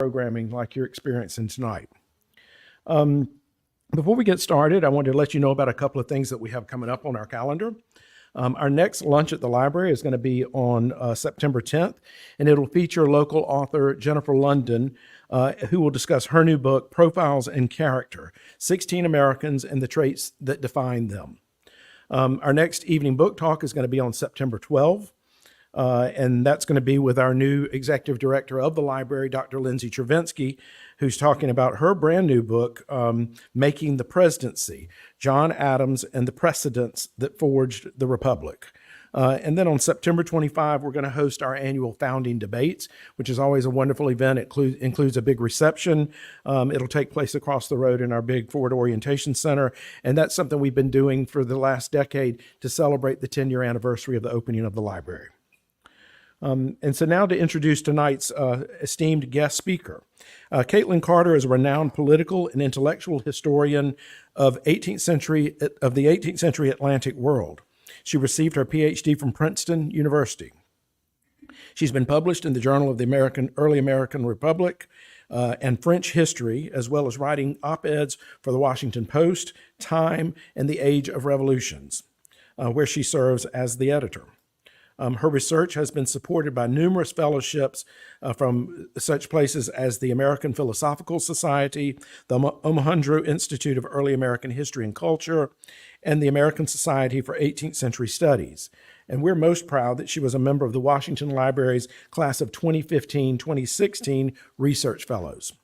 programming like you're experiencing tonight. Before we get started, I wanted to let you know about a couple of things that we have coming up on our calendar. Our next lunch at the library is going to be on September 10th, and it'll feature local author Jennifer London, who will discuss her new book, Profiles in Character, 16 Americans and the Traits That Define Them. Our next evening book talk is going to be on September 12th. And that's going to be with our new executive director of the library, Dr. Lindsay Travinsky, who's talking about her brand new book, Making the Presidency, John Adams and the Precedents That Forged the Republic. And then on September 25, we're going to host our annual founding debates, which is always a wonderful event. It includes a big reception. It'll take place across the road in our big Forward Orientation Center. And that's something we've been doing for the last decade to celebrate the 10-year anniversary of the opening of the library. And so now to introduce tonight's esteemed guest speaker. Katlyn Carter is a renowned political and intellectual historian of the 18th century Atlantic world. She received her PhD from Princeton University. She's been published in the Journal of the Early American Republic and French History, as well as writing op-eds for the Washington Post, Time, and the Age of Revolutions, where she serves as the editor. Her research has been supported by numerous fellowships from such places as the American Philosophical Society, the Omohundro Institute of Early American History and Culture, and the American Society for 18th Century Studies. And we're most proud that she was a member of the Washington Library's class of 2015-2016 Research Fellows.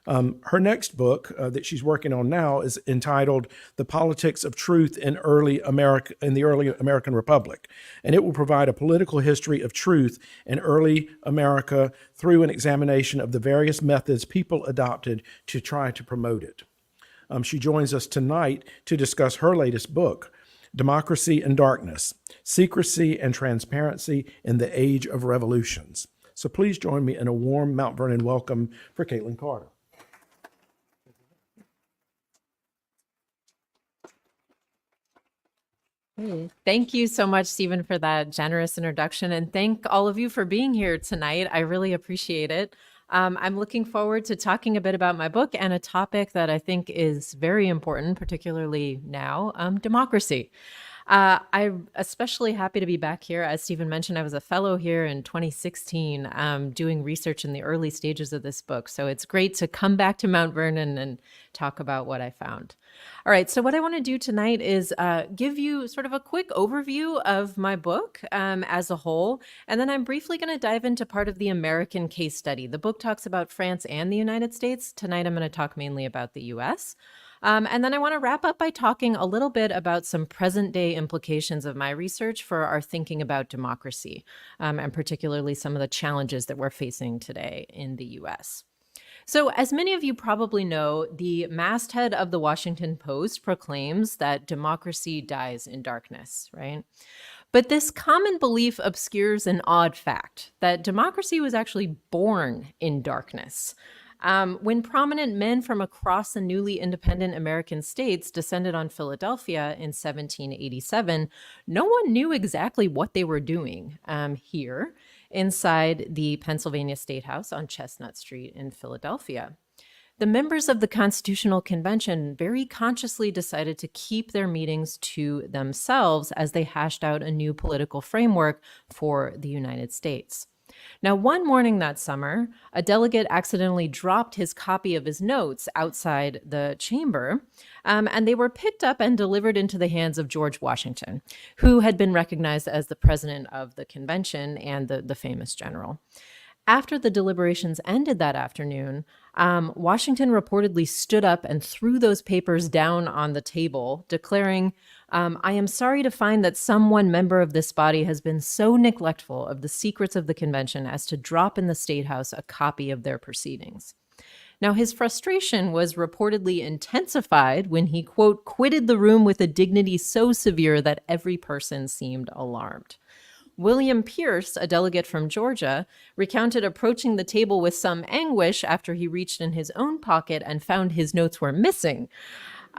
Her next book that she's working on now is entitled The Politics of Truth in the Early American Republic. And it will provide a political history of truth in early America through an examination of the various methods people adopted to try to promote it. She joins us tonight to discuss her latest book, Democracy and Darkness, Secrecy and Transparency in the Age of Revolutions. So please join me in a warm Mount Vernon welcome for Katlyn Carter. Thank you so much, Stephen, for that generous introduction, and thank all of you for being here tonight. I really appreciate it. I'm looking forward to talking a bit about my book and a topic that I think is very important, particularly now, democracy. I'm especially happy to be back here. As Stephen mentioned, I was a fellow here in 2016 doing research in the early stages of this book. So it's great to come back to Mount Vernon and talk about what I found. All right, so what I want to do tonight is give you sort of a quick overview of my book as a whole, and then I'm briefly going to dive into part of the American case study. The book talks about France and the United States. Tonight I'm going to talk mainly about the US. And then I want to wrap up by talking a little bit about some present day implications of my research for our thinking about democracy, and particularly some of the challenges that we're facing today in the US. So as many of you probably know, the masthead of the Washington Post proclaims that democracy dies in darkness, right? But this common belief obscures an odd fact that democracy was actually born in darkness. When prominent men from across the newly independent American states descended on Philadelphia in 1787, no one knew exactly what they were doing here inside the Pennsylvania State House on Chestnut Street in Philadelphia. The members of the Constitutional Convention very consciously decided to keep their meetings to themselves as they hashed out a new political framework for the United States. Now, one morning that summer, a delegate accidentally dropped his copy of his notes outside the chamber, and they were picked up and delivered into the hands of George Washington, who had been recognized as the president of the convention and the famous general. After the deliberations ended that afternoon, Washington reportedly stood up and threw those papers down on the table, declaring, I am sorry to find that some one member of this body has been so neglectful of the secrets of the convention as to drop in the State House a copy of their proceedings. Now, his frustration was reportedly intensified when he, quote, quitted the room with a dignity so severe that every person seemed alarmed. William Pierce, a delegate from Georgia, recounted approaching the table with some anguish after he reached in his own pocket and found his notes were missing.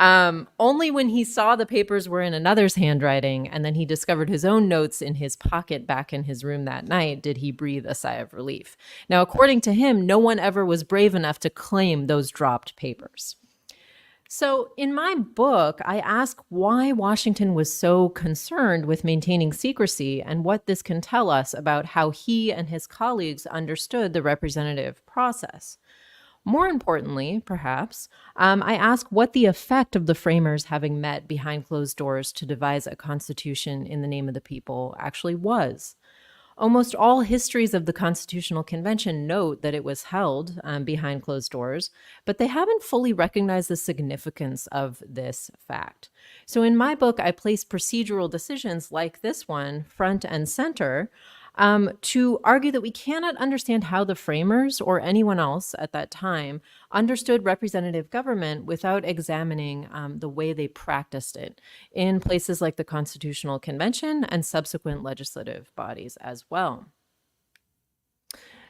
Only when he saw the papers were in another's handwriting and then he discovered his own notes in his pocket back in his room that night did he breathe a sigh of relief. Now, according to him, no one ever was brave enough to claim those dropped papers. So, in my book, I ask why Washington was so concerned with maintaining secrecy and what this can tell us about how he and his colleagues understood the representative process. More importantly, perhaps, I ask what the effect of the framers having met behind closed doors to devise a constitution in the name of the people actually was. Almost all histories of the Constitutional Convention note that it was held behind closed doors, but they haven't fully recognized the significance of this fact. So in my book, I place procedural decisions like this one front and center to argue that we cannot understand how the framers or anyone else at that time understood representative government without examining the way they practiced it in places like the Constitutional Convention and subsequent legislative bodies as well.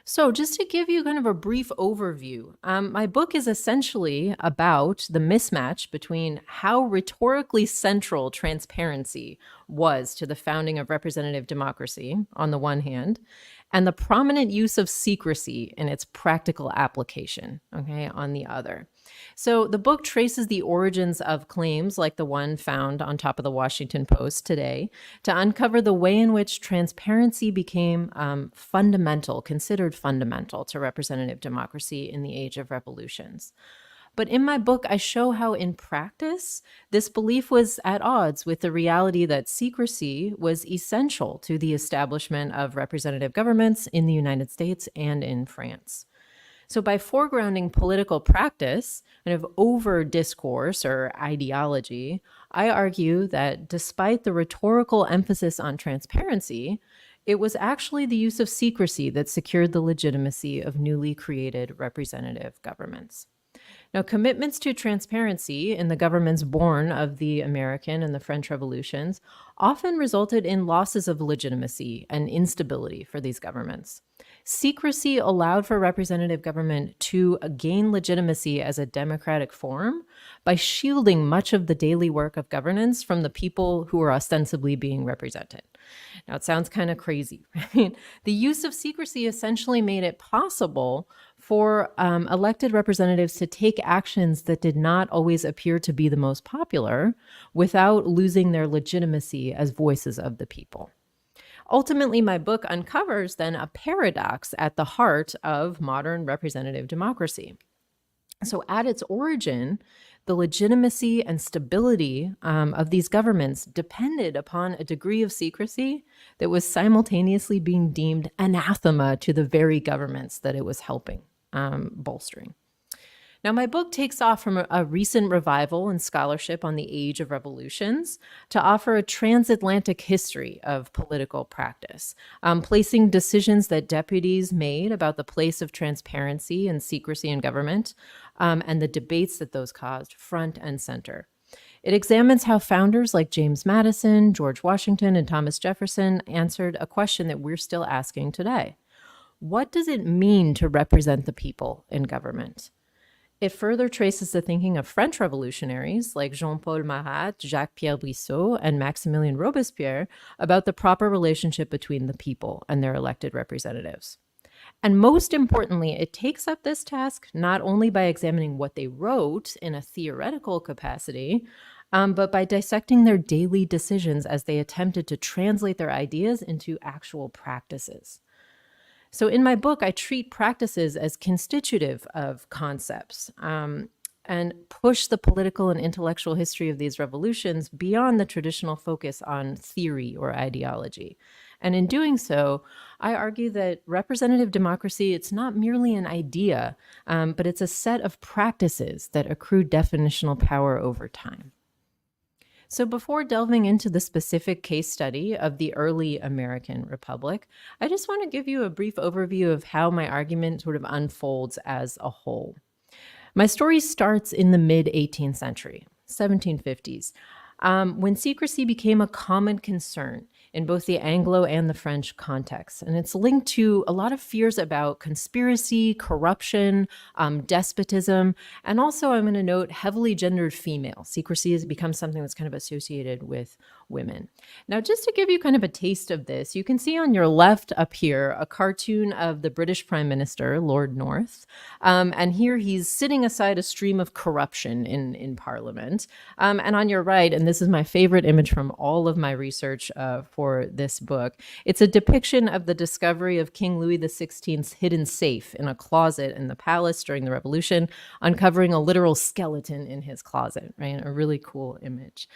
So, just to give you kind of a brief overview, my book is essentially about the mismatch between how rhetorically central transparency was to the founding of representative democracy, on the one hand, and the prominent use of secrecy in its practical application, okay, on the other. So the book traces the origins of claims like the one found on top of the Washington Post today to uncover the way in which transparency became considered fundamental to representative democracy in the age of revolutions. But in my book, I show how in practice, this belief was at odds with the reality that secrecy was essential to the establishment of representative governments in the United States and in France. So by foregrounding political practice kind of over discourse or ideology, I argue that despite the rhetorical emphasis on transparency, it was actually the use of secrecy that secured the legitimacy of newly created representative governments. Now, commitments to transparency in the governments born of the American and the French revolutions often resulted in losses of legitimacy and instability for these governments. Secrecy allowed for representative government to gain legitimacy as a democratic form by shielding much of the daily work of governance from the people who are ostensibly being represented. Now, it sounds kind of crazy, right? The use of secrecy essentially made it possible for elected representatives to take actions that did not always appear to be the most popular without losing their legitimacy as voices of the people. Ultimately, my book uncovers then a paradox at the heart of modern representative democracy. So at its origin, the legitimacy and stability of these governments depended upon a degree of secrecy that was simultaneously being deemed anathema to the very governments that it was helping bolstering. Now, my book takes off from a recent revival in scholarship on the age of revolutions to offer a transatlantic history of political practice, placing decisions that deputies made about the place of transparency and secrecy in government and the debates that those caused front and center. It examines how founders like James Madison, George Washington, and Thomas Jefferson answered a question that we're still asking today. What does it mean to represent the people in government? It further traces the thinking of French revolutionaries like Jean-Paul Marat, Jacques-Pierre Brissot, and Maximilien Robespierre about the proper relationship between the people and their elected representatives. And most importantly, it takes up this task not only by examining what they wrote in a theoretical capacity, but by dissecting their daily decisions as they attempted to translate their ideas into actual practices. So in my book, I treat practices as constitutive of concepts and push the political and intellectual history of these revolutions beyond the traditional focus on theory or ideology. And in doing so, I argue that representative democracy, it's not merely an idea, but it's a set of practices that accrue definitional power over time. So before delving into the specific case study of the early American Republic, I just want to give you a brief overview of how my argument sort of unfolds as a whole. My story starts in the mid-18th century, 1750s, when secrecy became a common concern in both the Anglo and the French context. And it's linked to a lot of fears about conspiracy, corruption, despotism, and also, I'm going to note, heavily gendered female. Secrecy has become something that's kind of associated with women. Now, just to give you kind of a taste of this, you can see on your left up here a cartoon of the British Prime Minister, Lord North. And here he's sitting aside a stream of corruption in Parliament. And on your right, and this is my favorite image from all of my research for this book, it's a depiction of the discovery of King Louis XVI's hidden safe in a closet in the palace during the Revolution, uncovering a literal skeleton in his closet, right? A really cool image.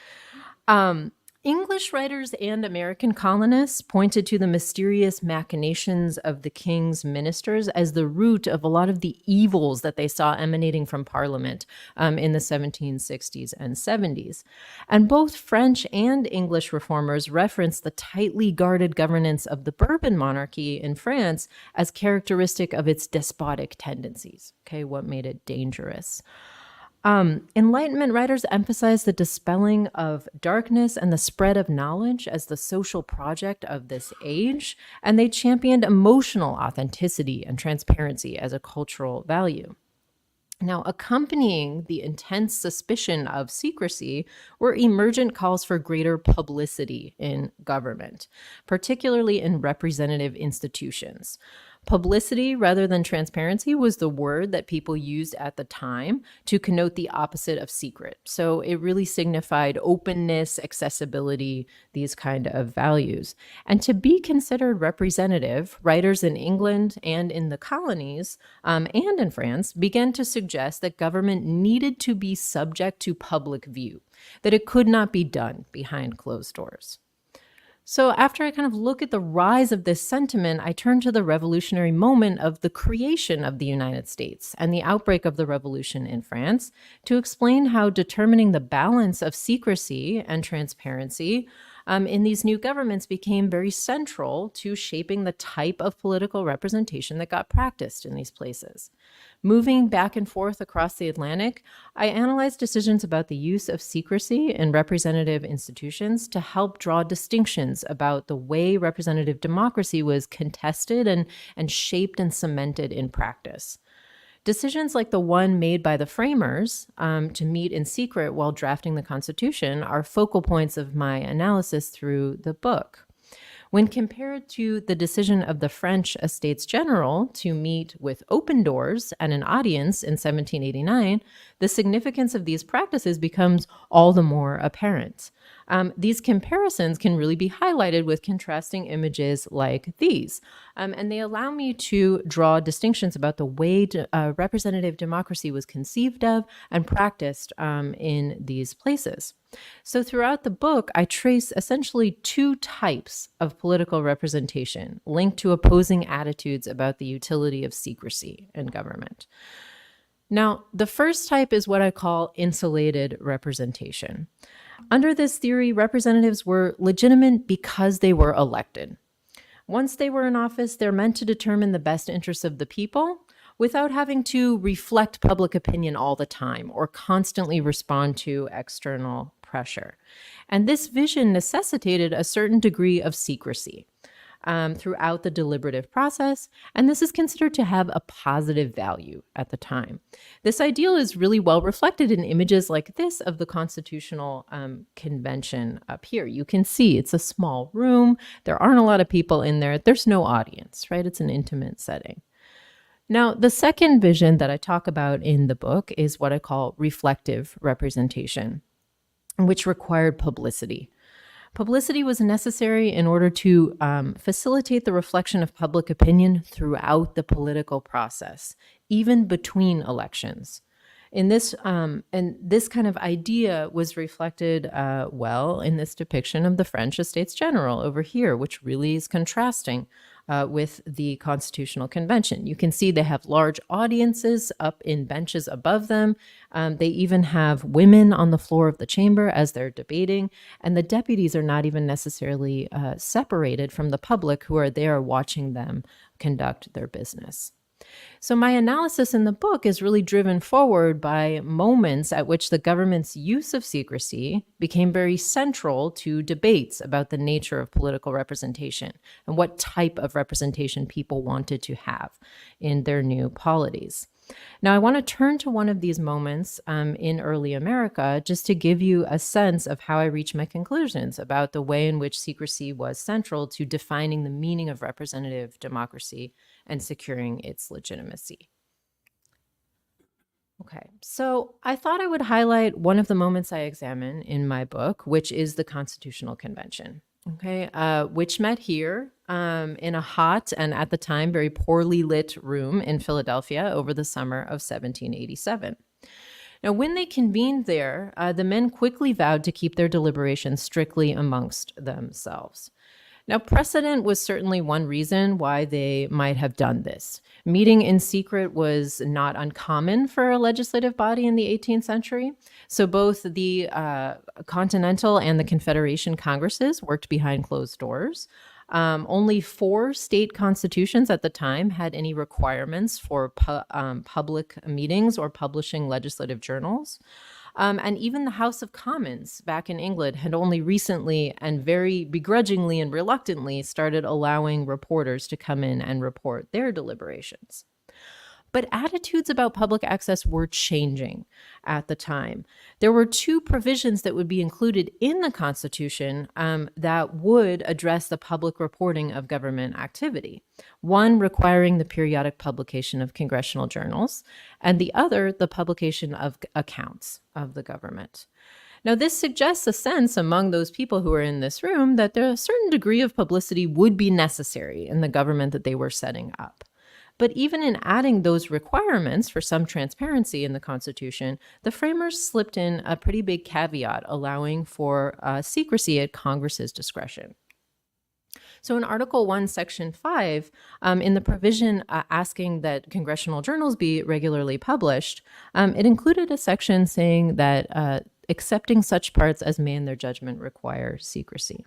English writers and American colonists pointed to the mysterious machinations of the king's ministers as the root of a lot of the evils that they saw emanating from Parliament in the 1760s and 70s. And both French and English reformers referenced the tightly guarded governance of the Bourbon monarchy in France as characteristic of its despotic tendencies. Okay, what made it dangerous? Enlightenment writers emphasize the dispelling of darkness and the spread of knowledge as the social project of this age, and they championed emotional authenticity and transparency as a cultural value. Now, accompanying the intense suspicion of secrecy were emergent calls for greater publicity in government, particularly in representative institutions. Publicity rather than transparency was the word that people used at the time to connote the opposite of secret. So it really signified openness, accessibility, these kind of values. And to be considered representative, writers in England and in the colonies and in France began to suggest that government needed to be subject to public view, that it could not be done behind closed doors. So after I kind of look at the rise of this sentiment, I turn to the revolutionary moment of the creation of the United States and the outbreak of the revolution in France to explain how determining the balance of secrecy and transparency in these new governments became very central to shaping the type of political representation that got practiced in these places. Moving back and forth across the Atlantic, I analyzed decisions about the use of secrecy in representative institutions to help draw distinctions about the way representative democracy was contested and shaped and cemented in practice. Decisions like the one made by the framers to meet in secret while drafting the Constitution are focal points of my analysis through the book. When compared to the decision of the French Estates General to meet with open doors and an audience in 1789, the significance of these practices becomes all the more apparent. These comparisons can really be highlighted with contrasting images like these, and they allow me to draw distinctions about the way representative democracy was conceived of and practiced in these places. So throughout the book, I trace essentially two types of political representation linked to opposing attitudes about the utility of secrecy in government. Now, the first type is what I call insulated representation. Under this theory, representatives were legitimate because they were elected. Once they were in office, they're meant to determine the best interests of the people without having to reflect public opinion all the time or constantly respond to external pressure. And this vision necessitated a certain degree of secrecy throughout the deliberative process, and this is considered to have a positive value at the time. This ideal is really well reflected in images like this of the Constitutional Convention up here. You can see it's a small room. There aren't a lot of people in there. There's no audience, right? It's an intimate setting. Now, the second vision that I talk about in the book is what I call reflective representation, which required publicity. Publicity was necessary in order to facilitate the reflection of public opinion throughout the political process, even between elections. In this, and this kind of idea was reflected well in this depiction of the French Estates General over here, which really is contrasting with the Constitutional Convention. You can see they have large audiences up in benches above them. They even have women on the floor of the chamber as they're debating, and the deputies are not even necessarily separated from the public who are there watching them conduct their business. So, my analysis in the book is really driven forward by moments at which the government's use of secrecy became very central to debates about the nature of political representation and what type of representation people wanted to have in their new polities. Now, I want to turn to one of these moments in early America just to give you a sense of how I reached my conclusions about the way in which secrecy was central to defining the meaning of representative democracy and securing its legitimacy. Okay, so I thought I would highlight one of the moments I examine in my book, which is the Constitutional Convention. Okay, which met here in a hot and at the time very poorly lit room in Philadelphia over the summer of 1787. Now, when they convened there, the men quickly vowed to keep their deliberations strictly amongst themselves. Now, precedent was certainly one reason why they might have done this. Meeting in secret was not uncommon for a legislative body in the 18th century. So both the Continental and the Confederation Congresses worked behind closed doors. Only 4 state constitutions at the time had any requirements for public meetings or publishing legislative journals. And even the House of Commons back in England had only recently and very begrudgingly and reluctantly started allowing reporters to come in and report their deliberations. But attitudes about public access were changing at the time. There were 2 provisions that would be included in the Constitution that would address the public reporting of government activity. One requiring the periodic publication of congressional journals, and the other the publication of accounts of the government. Now, this suggests a sense among those people who are in this room that a certain degree of publicity would be necessary in the government that they were setting up. But even in adding those requirements for some transparency in the Constitution, the framers slipped in a pretty big caveat allowing for secrecy at Congress's discretion. So in Article 1, Section 5, in the provision asking that congressional journals be regularly published, it included a section saying that accepting such parts as may in their judgment require secrecy.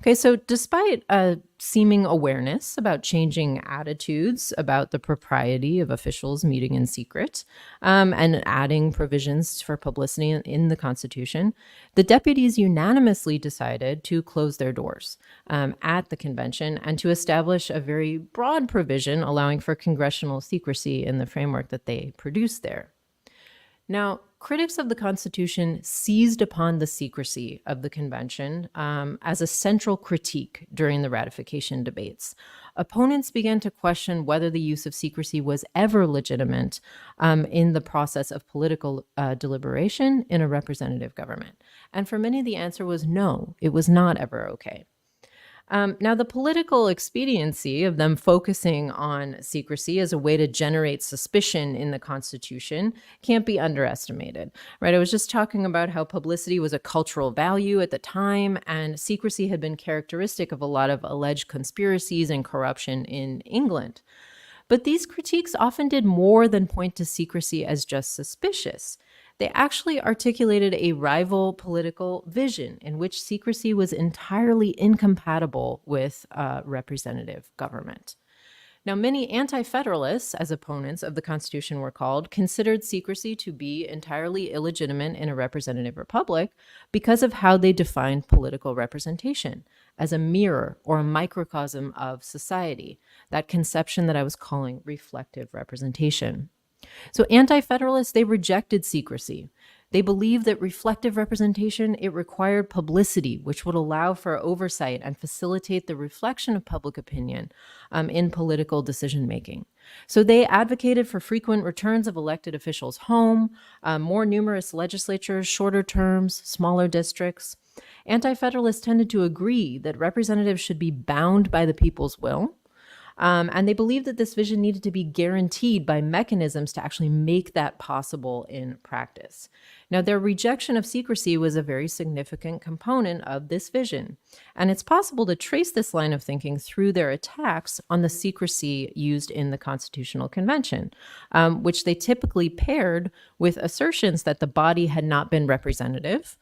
Okay, so despite a seeming awareness about changing attitudes about the propriety of officials meeting in secret and adding provisions for publicity in the Constitution, the deputies unanimously decided to close their doors at the convention and to establish a very broad provision allowing for congressional secrecy in the framework that they produced there. Now, critics of the Constitution seized upon the secrecy of the convention as a central critique during the ratification debates. Opponents began to question whether the use of secrecy was ever legitimate in the process of political deliberation in a representative government. And for many, the answer was no, it was not ever okay. Now, the political expediency of them focusing on secrecy as a way to generate suspicion in the Constitution can't be underestimated, right? I was just talking about how publicity was a cultural value at the time, and secrecy had been characteristic of a lot of alleged conspiracies and corruption in England. But these critiques often did more than point to secrecy as just suspicious. They actually articulated a rival political vision in which secrecy was entirely incompatible with representative government. Now, many anti-federalists, as opponents of the Constitution were called, considered secrecy to be entirely illegitimate in a representative republic because of how they defined political representation as a mirror or a microcosm of society, that conception that I was calling reflective representation. So anti-federalists, they rejected secrecy. They believed that reflective representation, it required publicity, which would allow for oversight and facilitate the reflection of public opinion in political decision-making. So they advocated for frequent returns of elected officials home, more numerous legislatures, shorter terms, smaller districts. Anti-federalists tended to agree that representatives should be bound by the people's will, and they believed that this vision needed to be guaranteed by mechanisms to actually make that possible in practice. Now, their rejection of secrecy was a very significant component of this vision, and it's possible to trace this line of thinking through their attacks on the secrecy used in the Constitutional Convention, which they typically paired with assertions that the body had not been representative,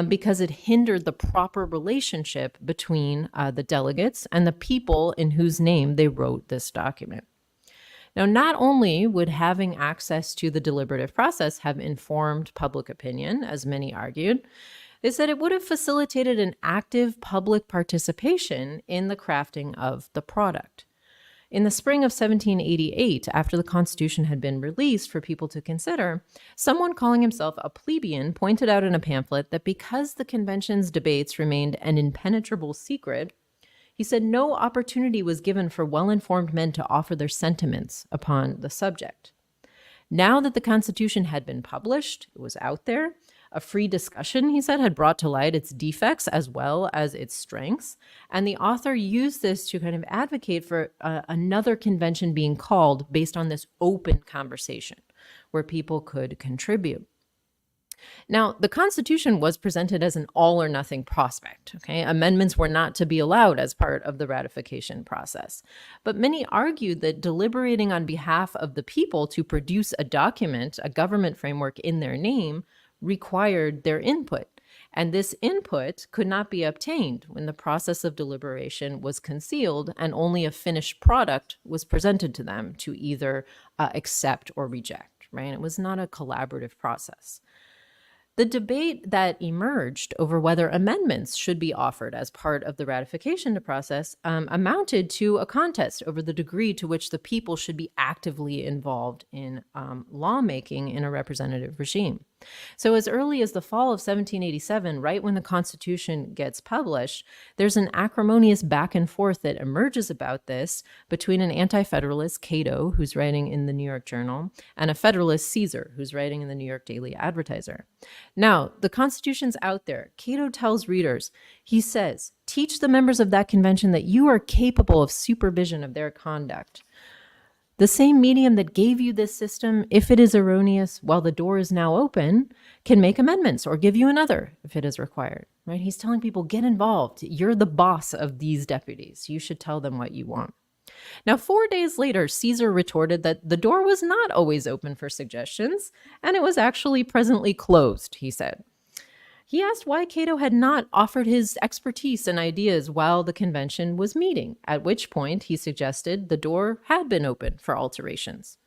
because it hindered the proper relationship between the delegates and the people in whose name they wrote this document. Now, not only would having access to the deliberative process have informed public opinion, as many argued, they said it would have facilitated an active public participation in the crafting of the product. In the spring of 1788, after the Constitution had been released for people to consider, someone calling himself a plebeian pointed out in a pamphlet that because the convention's debates remained an impenetrable secret, he said no opportunity was given for well-informed men to offer their sentiments upon the subject. Now that the Constitution had been published, it was out there, a free discussion, he said, had brought to light its defects as well as its strengths. And the author used this to kind of advocate for another convention being called based on this open conversation where people could contribute. Now, the Constitution was presented as an all or nothing prospect. Okay? Amendments were not to be allowed as part of the ratification process. But many argued that deliberating on behalf of the people to produce a document, a government framework in their name, required their input. And this input could not be obtained when the process of deliberation was concealed and only a finished product was presented to them to either accept or reject, right? It was not a collaborative process. The debate that emerged over whether amendments should be offered as part of the ratification process amounted to a contest over the degree to which the people should be actively involved in lawmaking in a representative regime. So as early as the fall of 1787, right when the Constitution gets published, there's an acrimonious back and forth that emerges about this between an anti-federalist, Cato, who's writing in the New York Journal, and a federalist, Caesar, who's writing in the New York Daily Advertiser. Now, the Constitution's out there. Cato tells readers, he says, teach the members of that convention that you are capable of supervision of their conduct. The same medium that gave you this system, if it is erroneous while the door is now open, can make amendments or give you another if it is required, right? He's telling people, get involved. You're the boss of these deputies. You should tell them what you want. Now, 4 days later, Caesar retorted that the door was not always open for suggestions, and it was actually presently closed, he said. He asked why Cato had not offered his expertise and ideas while the convention was meeting, at which point he suggested the door had been open for alterations.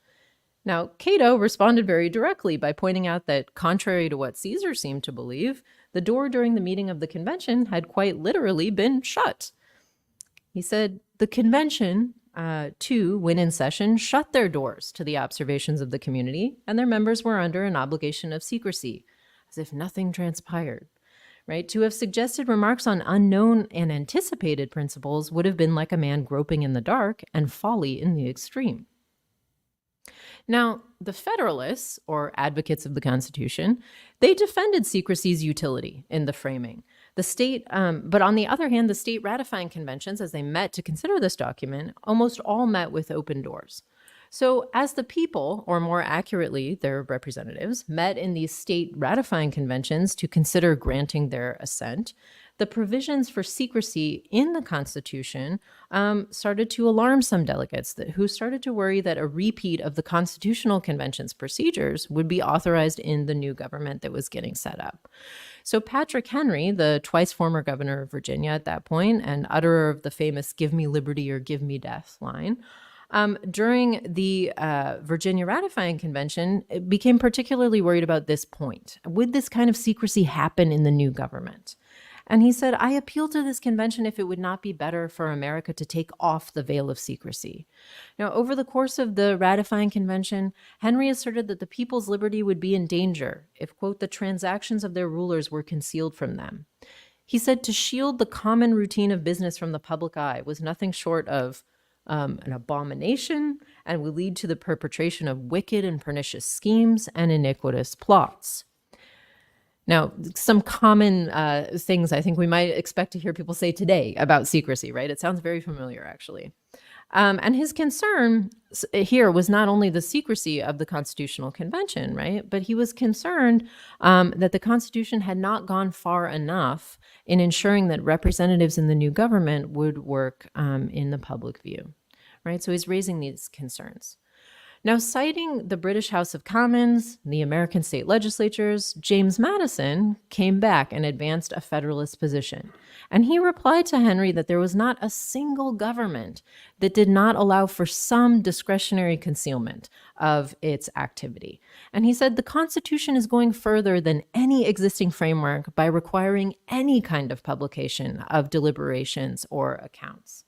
Now, Cato responded very directly by pointing out that, contrary to what Caesar seemed to believe, the door during the meeting of the convention had quite literally been shut. He said, the convention, too, when in session, shut their doors to the observations of the community, and their members were under an obligation of secrecy, as if nothing transpired, right? To have suggested remarks on unknown and anticipated principles would have been like a man groping in the dark and folly in the extreme. Now, the Federalists, or advocates of the Constitution, they defended secrecy's utility in the framing. The state, but on the other hand, the state ratifying conventions, as they met to consider this document, almost all met with open doors. So as the people, or more accurately, their representatives, met in these state ratifying conventions to consider granting their assent, the provisions for secrecy in the Constitution started to alarm some delegates who started to worry that a repeat of the Constitutional Convention's procedures would be authorized in the new government that was getting set up. So Patrick Henry, the twice former governor of Virginia at that point, and utterer of the famous "give me liberty or give me death" line, during the Virginia ratifying convention, it became particularly worried about this point. Would this kind of secrecy happen in the new government? And he said, I appeal to this convention if it would not be better for America to take off the veil of secrecy. Now, over the course of the ratifying convention, Henry asserted that the people's liberty would be in danger if, quote, the transactions of their rulers were concealed from them. He said to shield the common routine of business from the public eye was nothing short of an abomination and would lead to the perpetration of wicked and pernicious schemes and iniquitous plots. Now, some common things I think we might expect to hear people say today about secrecy, right? It sounds very familiar, actually. And his concern here was not only the secrecy of the Constitutional Convention, right? But he was concerned that the Constitution had not gone far enough in ensuring that representatives in the new government would work in the public view, right? So he's raising these concerns. Now, citing the British House of Commons, the American state legislatures, James Madison came back and advanced a Federalist position. And he replied to Henry that there was not a single government that did not allow for some discretionary concealment of its activity. And he said the Constitution is going further than any existing framework by requiring any kind of publication of deliberations or accounts.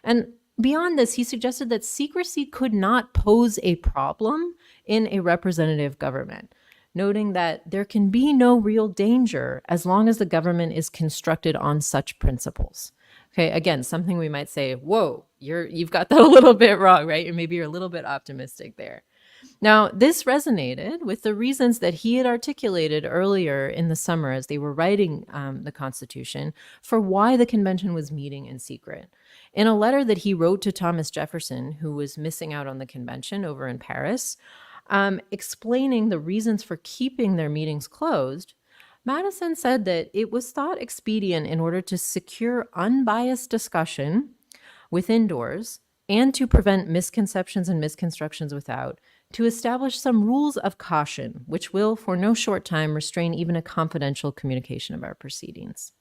And beyond this, he suggested that secrecy could not pose a problem in a representative government, noting that there can be no real danger as long as the government is constructed on such principles. Okay, again, something we might say, whoa, you've got that a little bit wrong, right? Or maybe you're a little bit optimistic there. Now, this resonated with the reasons that he had articulated earlier in the summer as they were writing the Constitution for why the convention was meeting in secret. In a letter that he wrote to Thomas Jefferson, who was missing out on the convention over in Paris, explaining the reasons for keeping their meetings closed, Madison said that it was thought expedient in order to secure unbiased discussion within doors and to prevent misconceptions and misconstructions without, to establish some rules of caution, which will, for no short time, restrain even a confidential communication of our proceedings.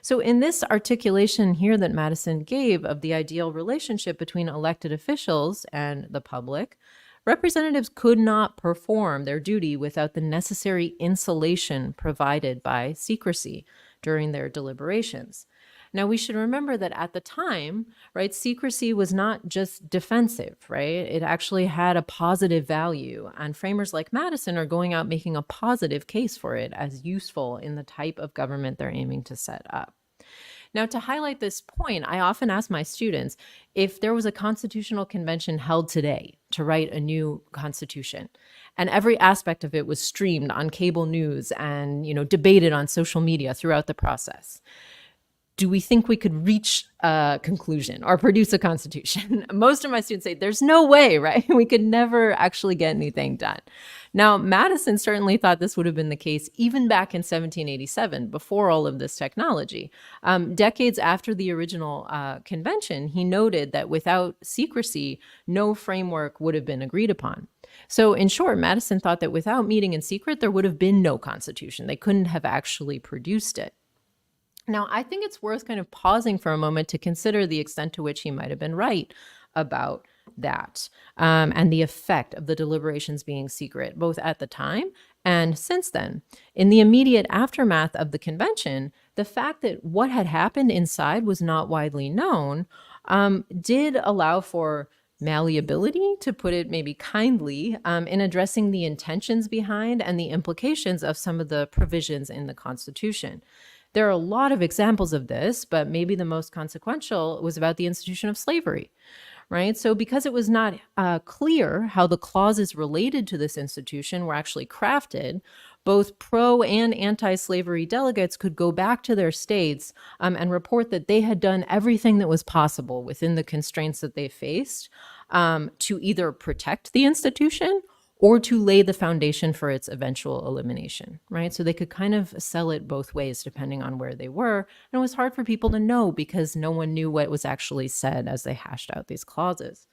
So in this articulation here that Madison gave of the ideal relationship between elected officials and the public, representatives could not perform their duty without the necessary insulation provided by secrecy during their deliberations. Now, we should remember that at the time, right, secrecy was not just defensive, right? It actually had a positive value, and framers like Madison are going out making a positive case for it as useful in the type of government they're aiming to set up. Now, to highlight this point, I often ask my students, if there was a constitutional convention held today to write a new constitution, and every aspect of it was streamed on cable news and, debated on social media throughout the process, do we think we could reach a conclusion or produce a constitution? Most of my students say there's no way, right? We could never actually get anything done. Now, Madison certainly thought this would have been the case even back in 1787, before all of this technology. Decades after the original convention, he noted that without secrecy, no framework would have been agreed upon. So in short, Madison thought that without meeting in secret, there would have been no constitution. They couldn't have actually produced it. Now, I think it's worth kind of pausing for a moment to consider the extent to which he might have been right about that and the effect of the deliberations being secret, both at the time and since then. In the immediate aftermath of the convention, the fact that what had happened inside was not widely known did allow for malleability, to put it maybe kindly, in addressing the intentions behind and the implications of some of the provisions in the Constitution. There are a lot of examples of this, but maybe the most consequential was about the institution of slavery, right? So because it was not clear how the clauses related to this institution were actually crafted, both pro and anti-slavery delegates could go back to their states and report that they had done everything that was possible within the constraints that they faced to either protect the institution or to lay the foundation for its eventual elimination, right? So they could kind of sell it both ways depending on where they were. And it was hard for people to know because no one knew what was actually said as they hashed out these clauses.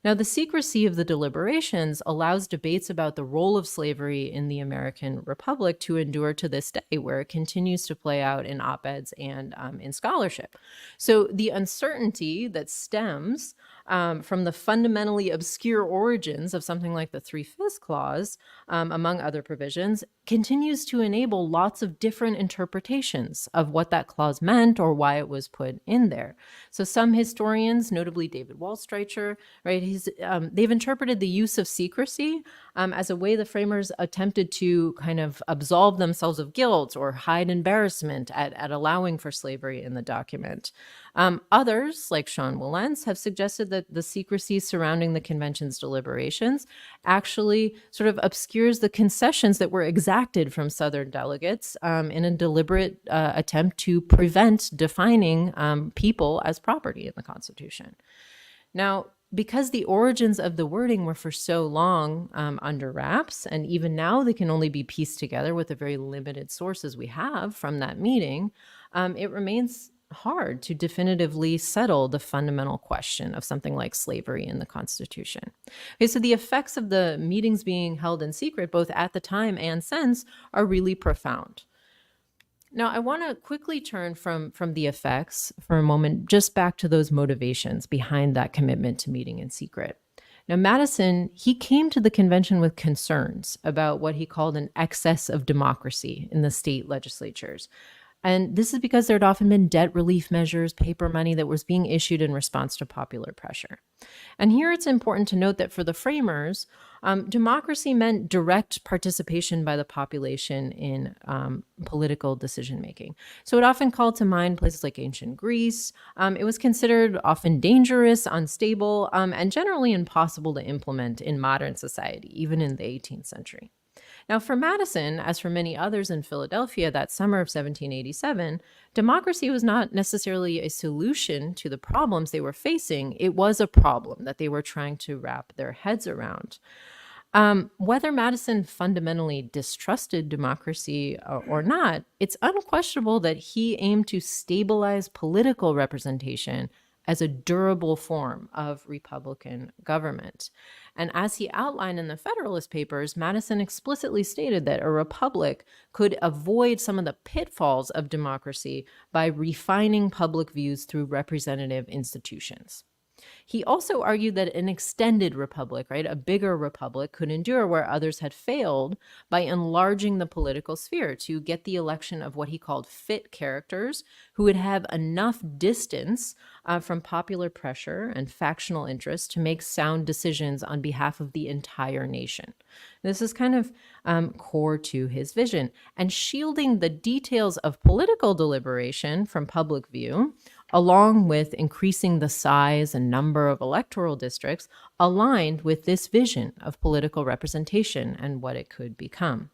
Now, the secrecy of the deliberations allows debates about the role of slavery in the American Republic to endure to this day, where it continues to play out in op-eds and in scholarship. So the uncertainty that stems from the fundamentally obscure origins of something like the Three-Fifths Clause, among other provisions, continues to enable lots of different interpretations of what that clause meant or why it was put in there. So some historians, notably David Waldstreicher, right, they've interpreted the use of secrecy as a way the framers attempted to kind of absolve themselves of guilt or hide embarrassment at allowing for slavery in the document. Others, like Sean Wilentz, have suggested that the secrecy surrounding the convention's deliberations actually sort of obscures the concessions that were exacted from Southern delegates in a deliberate attempt to prevent defining people as property in the Constitution. Now, because the origins of the wording were for so long under wraps, and even now they can only be pieced together with the very limited sources we have from that meeting, it remains hard to definitively settle the fundamental question of something like slavery in the Constitution. Okay, so the effects of the meetings being held in secret, both at the time and since, are really profound. Now, I want to quickly turn from the effects for a moment, just back to those motivations behind that commitment to meeting in secret. Now, Madison, he came to the convention with concerns about what he called an excess of democracy in the state legislatures. And this is because there had often been debt relief measures, paper money that was being issued in response to popular pressure. And here it's important to note that for the framers, democracy meant direct participation by the population in political decision making. So it often called to mind places like ancient Greece. It was considered often dangerous, unstable, and generally impossible to implement in modern society, even in the 18th century. Now, for Madison, as for many others in Philadelphia that summer of 1787, democracy was not necessarily a solution to the problems they were facing. It was a problem that they were trying to wrap their heads around. Whether Madison fundamentally distrusted democracy or not, it's unquestionable that he aimed to stabilize political representation as a durable form of Republican government. And as he outlined in the Federalist Papers, Madison explicitly stated that a republic could avoid some of the pitfalls of democracy by refining public views through representative institutions. He also argued that an extended republic, right, a bigger republic, could endure where others had failed by enlarging the political sphere to get the election of what he called fit characters who would have enough distance from popular pressure and factional interest to make sound decisions on behalf of the entire nation. This is kind of core to his vision. And shielding the details of political deliberation from public view, along with increasing the size and number of electoral districts, aligned with this vision of political representation and what it could become.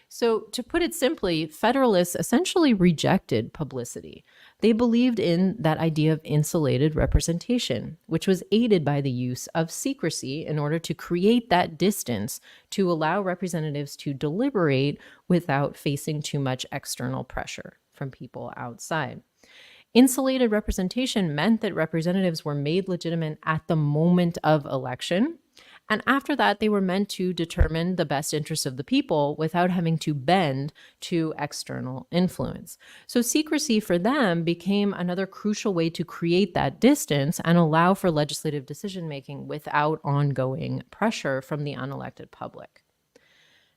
So, to put it simply, Federalists essentially rejected publicity. They believed in that idea of insulated representation, which was aided by the use of secrecy in order to create that distance to allow representatives to deliberate without facing too much external pressure from people outside. Insulated representation meant that representatives were made legitimate at the moment of election. And after that, they were meant to determine the best interests of the people without having to bend to external influence. So secrecy for them became another crucial way to create that distance and allow for legislative decision-making without ongoing pressure from the unelected public.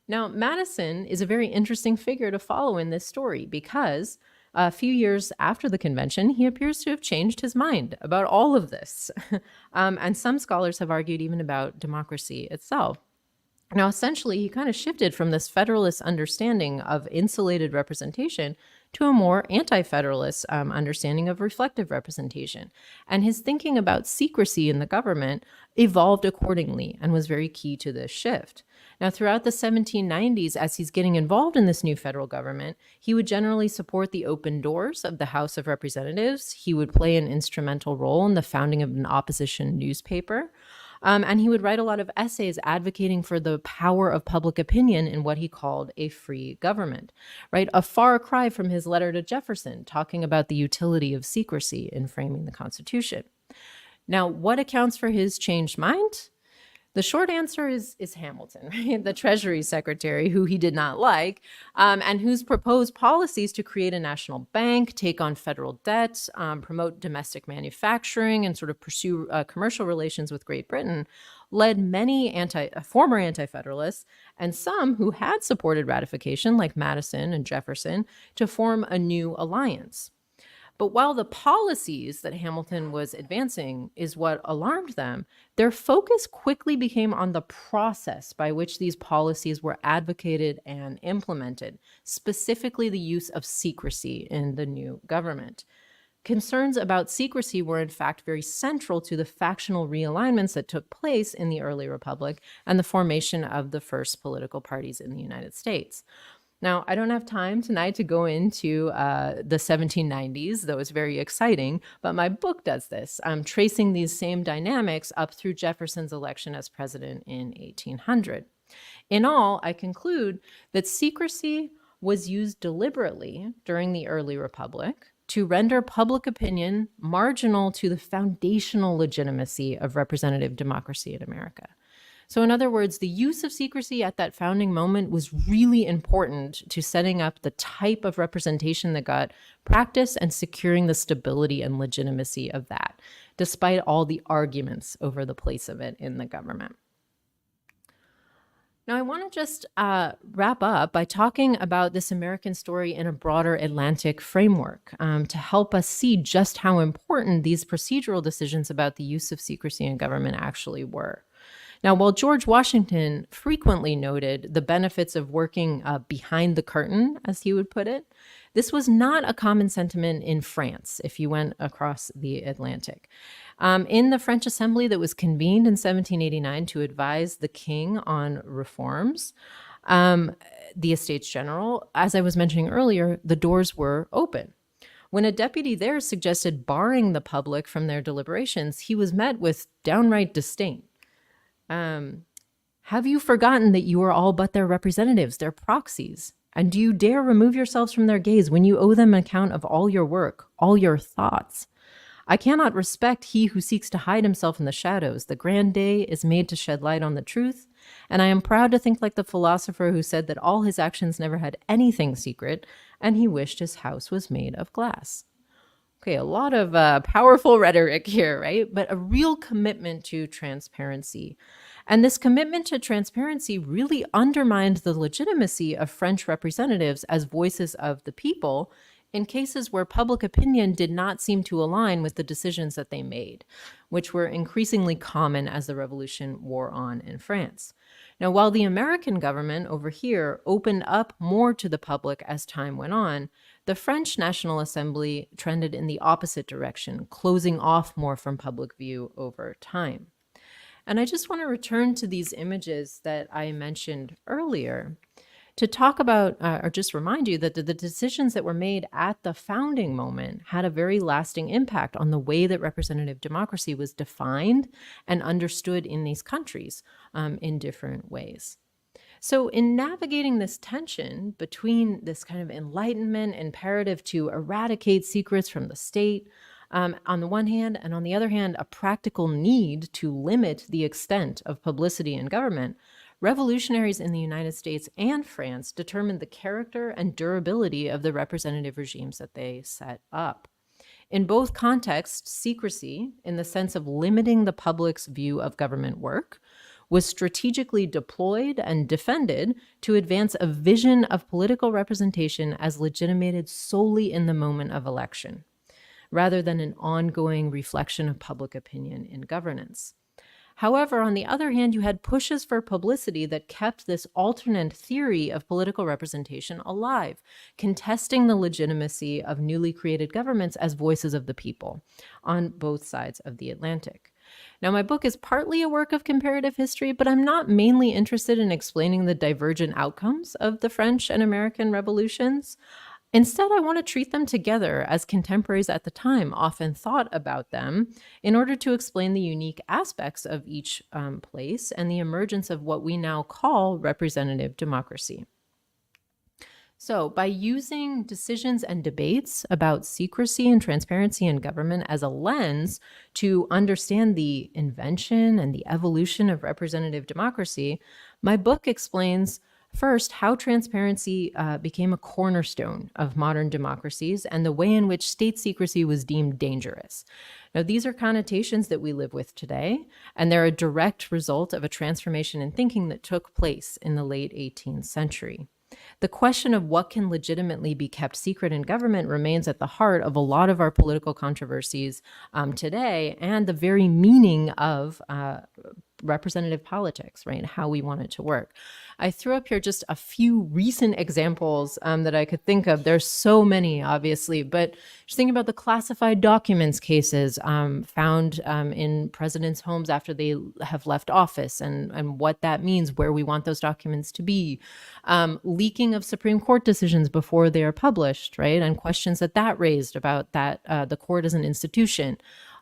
Now, Madison is a very interesting figure to follow in this story because a few years after the convention, he appears to have changed his mind about all of this. And some scholars have argued even about democracy itself. Now, essentially, he kind of shifted from this Federalist understanding of insulated representation to a more anti-Federalist understanding of reflective representation. And his thinking about secrecy in the government evolved accordingly and was very key to this shift. Now, throughout the 1790s, as he's getting involved in this new federal government, he would generally support the open doors of the House of Representatives. He would play an instrumental role in the founding of an opposition newspaper. And he would write a lot of essays advocating for the power of public opinion in what he called a free government, right? A far cry from his letter to Jefferson, talking about the utility of secrecy in framing the Constitution. Now, what accounts for his changed mind? The short answer is Hamilton, right? The Treasury Secretary, who he did not like, and whose proposed policies to create a national bank, take on federal debt, promote domestic manufacturing, and sort of pursue commercial relations with Great Britain led many former anti-federalists and some who had supported ratification, like Madison and Jefferson, to form a new alliance. But while the policies that Hamilton was advancing is what alarmed them, their focus quickly became on the process by which these policies were advocated and implemented, specifically the use of secrecy in the new government. Concerns about secrecy were in fact very central to the factional realignments that took place in the early republic and the formation of the first political parties in the United States. Now, I don't have time tonight to go into the 1790s, though it's very exciting, but my book does this. I'm tracing these same dynamics up through Jefferson's election as president in 1800. In all, I conclude that secrecy was used deliberately during the early republic, to render public opinion marginal to the foundational legitimacy of representative democracy in America. So in other words, the use of secrecy at that founding moment was really important to setting up the type of representation that got practiced and securing the stability and legitimacy of that, despite all the arguments over the place of it in the government. Now, I want to just wrap up by talking about this American story in a broader Atlantic framework to help us see just how important these procedural decisions about the use of secrecy in government actually were. Now, while George Washington frequently noted the benefits of working behind the curtain, as he would put it, this was not a common sentiment in France if you went across the Atlantic. In the French Assembly that was convened in 1789 to advise the king on reforms, the Estates General, as I was mentioning earlier, the doors were open. When a deputy there suggested barring the public from their deliberations, he was met with downright disdain. Have you forgotten that you are all but their representatives, their proxies? And do you dare remove yourselves from their gaze when you owe them an account of all your work, all your thoughts? I cannot respect he who seeks to hide himself in the shadows. The grand day is made to shed light on the truth, and I am proud to think like the philosopher who said that all his actions never had anything secret, and he wished his house was made of glass. Okay, a lot of powerful rhetoric here, right? But a real commitment to transparency. And this commitment to transparency really undermined the legitimacy of French representatives as voices of the people in cases where public opinion did not seem to align with the decisions that they made, which were increasingly common as the revolution wore on in France. Now, while the American government over here opened up more to the public as time went on, the French National Assembly trended in the opposite direction, closing off more from public view over time. And I just want to return to these images that I mentioned earlier to talk about, or just remind you that the decisions that were made at the founding moment had a very lasting impact on the way that representative democracy was defined and understood in these countries in different ways. So in navigating this tension between this kind of Enlightenment imperative to eradicate secrets from the state, on the one hand, and on the other hand, a practical need to limit the extent of publicity in government, revolutionaries in the United States and France determined the character and durability of the representative regimes that they set up. In both contexts, secrecy, in the sense of limiting the public's view of government work, was strategically deployed and defended to advance a vision of political representation as legitimated solely in the moment of election, rather than an ongoing reflection of public opinion in governance. However, on the other hand, you had pushes for publicity that kept this alternate theory of political representation alive, contesting the legitimacy of newly created governments as voices of the people on both sides of the Atlantic. Now, my book is partly a work of comparative history, but I'm not mainly interested in explaining the divergent outcomes of the French and American revolutions. Instead, I want to treat them together as contemporaries at the time often thought about them in order to explain the unique aspects of each place and the emergence of what we now call representative democracy. So by using decisions and debates about secrecy and transparency in government as a lens to understand the invention and the evolution of representative democracy, my book explains first, how transparency became a cornerstone of modern democracies and the way in which state secrecy was deemed dangerous. Now, these are connotations that we live with today, and they're a direct result of a transformation in thinking that took place in the late 18th century. The question of what can legitimately be kept secret in government remains at the heart of a lot of our political controversies today, and the very meaning of representative politics, right? How we want it to work. I threw up here just a few recent examples that I could think of. There's so many, obviously, but just thinking about the classified documents cases found in presidents' homes after they have left office and what that means, where we want those documents to be. Leaking of Supreme Court decisions before they are published, right? And questions that raised about that the court as an institution.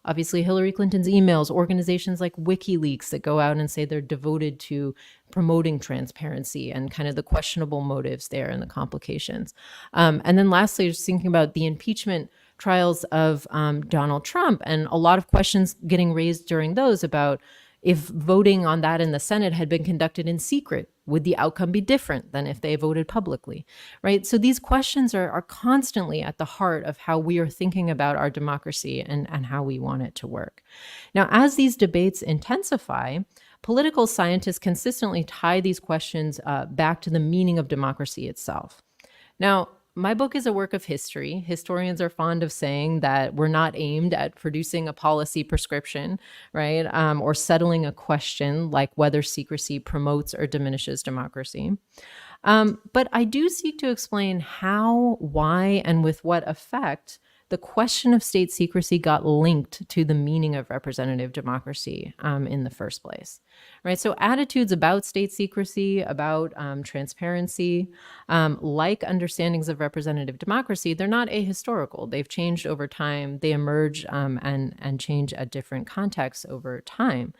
Obviously, Hillary Clinton's emails, organizations like WikiLeaks that go out and say they're devoted to promoting transparency and kind of the questionable motives there and the complications. And then lastly, just thinking about the impeachment trials of Donald Trump, and a lot of questions getting raised during those about if voting on that in the Senate had been conducted in secret, would the outcome be different than if they voted publicly, right? So these questions are constantly at the heart of how we are thinking about our democracy and how we want it to work. Now, as these debates intensify, political scientists consistently tie these questions back to the meaning of democracy itself. Now, my book is a work of history. Historians are fond of saying that we're not aimed at producing a policy prescription, right? Or settling a question like whether secrecy promotes or diminishes democracy. But I do seek to explain how, why, and with what effect the question of state secrecy got linked to the meaning of representative democracy in the first place, right? So attitudes about state secrecy, about transparency, like understandings of representative democracy, they're not ahistorical. They've changed over time. They emerge and change at different contexts over time.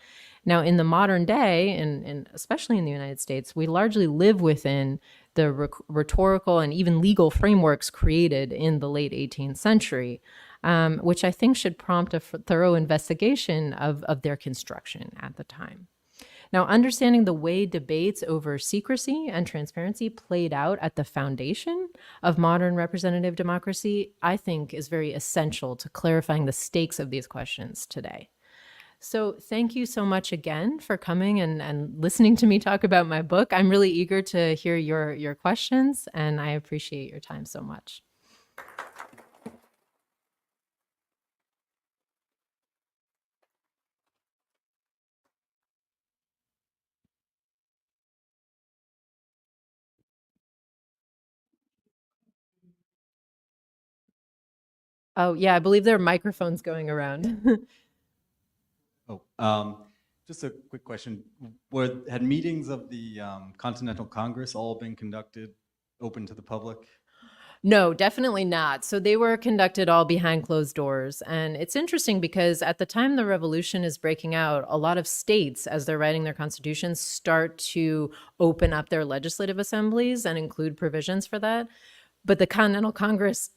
Now, in the modern day, and especially in the United States, we largely live within the rhetorical and even legal frameworks created in the late 18th century, which I think should prompt a thorough investigation of their construction at the time. Now, understanding the way debates over secrecy and transparency played out at the foundation of modern representative democracy, I think is very essential to clarifying the stakes of these questions today. So thank you so much again for coming and listening to me talk about my book. I'm really eager to hear your questions, and I appreciate your time so much. Oh, yeah, I believe there are microphones going around. Just a quick question. Had meetings of the Continental Congress all been conducted open to the public? No, definitely not. So they were conducted all behind closed doors. And it's interesting because at the time the revolution is breaking out, a lot of states, as they're writing their constitutions, start to open up their legislative assemblies and include provisions for that. But the Continental Congress